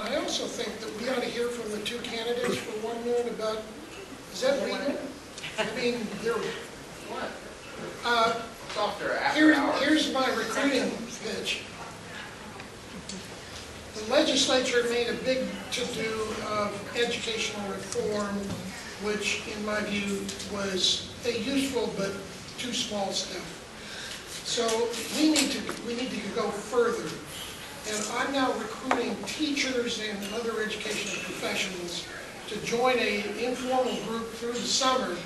I also think that we ought to hear from the two candidates for 1 minute about, is that legal? I mean, they're, What? It's after hours. here's my recruiting pitch. The legislature made a big to-do of educational reform, which in my view was a useful but too small step. So we need to go further. And I'm now recruiting teachers and other educational professionals to join an informal group through the summer.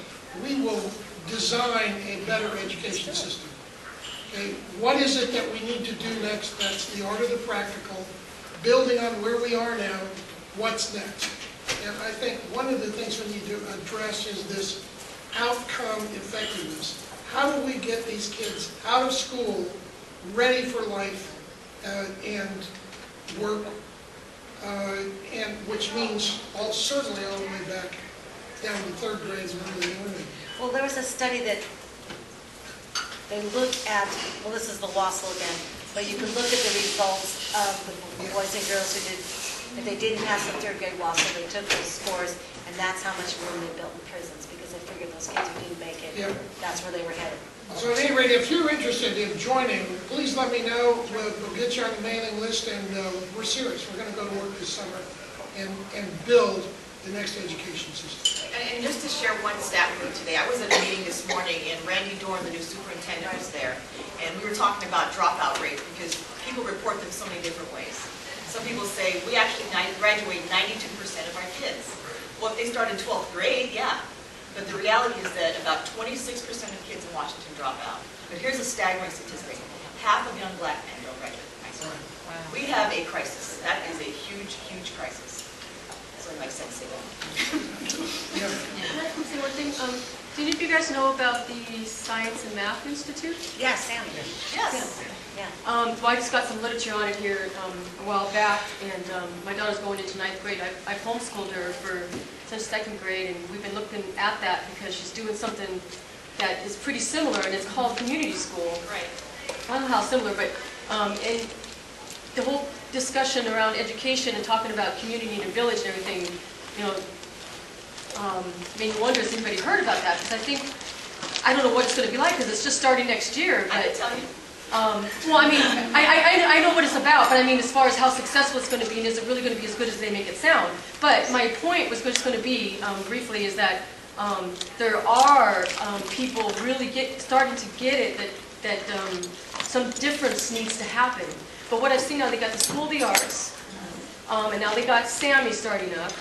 We will design a better education system. Okay, what is it that we need to do next? That's the art of the practical. Building on where we are now, what's next? And I think one of the things we need to address is this outcome effectiveness. How do we get these kids out of school, ready for life, and work, and which means certainly all the way back down to third grade and early learning. Well, there was a study that they looked at, well, this is the WASL again, but you can look at the results of the boys and girls who did, if they didn't pass the third grade WASL, they took those scores, and that's how much room they built in prisons, because they figured those kids who didn't make it, that's where they were headed. So at any rate, if you're interested in joining, please let me know. We'll get you on the mailing list, and we're serious. We're going to go to work this summer and build the next education system. And just to share one stat with you today, I was at a meeting this morning, and Randy Dorn, the new superintendent, was there, and we were talking about dropout rate, because people report them so many different ways. Some people say, we actually graduate 92% of our kids. Well, if they start in 12th grade, yeah. But the reality is that about 26% of kids in Washington drop out. But here's a staggering statistic. Half of young black men don't graduate from high school. Wow. We have a crisis. That is a huge, huge crisis. So it makes sense to say that. Can I say one thing? Did any of you guys know about the Science and Math Institute? Yeah, Sammy. Yes. Yeah. Well, I just got some literature on it here a while back, and my daughter's going into 9th grade. I've homeschooled her since 2nd grade, and we've been looking at that because she's doing something that is pretty similar, and it's called community school. Right. I don't know how similar, but and the whole discussion around education and talking about community and village and everything, you know, made me wonder, has anybody heard about that? Because I don't know what it's going to be like, because it's just starting next year. But, I can tell you. well, I mean, I know what it's about, but I mean, as far as how successful it's going to be, and is it really going to be as good as they make it sound? But my point was just going to be, briefly, is that there are people really starting to get it that some difference needs to happen. But what I've seen now, they got the School of the Arts, and now they got Sammy starting up,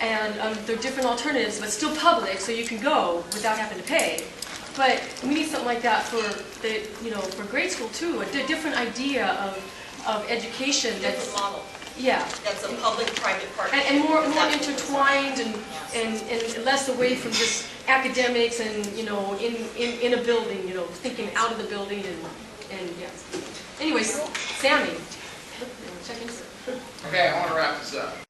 and there are different alternatives, but still public, so you can go without having to pay. But we need something like that for for grade school too, a different idea of education that's Different model. Yeah. That's a public-private partnership. And more intertwined and less away from just academics and in a building, thinking out of the building and yeah. Anyways, Sammy. Okay, I want to wrap this up.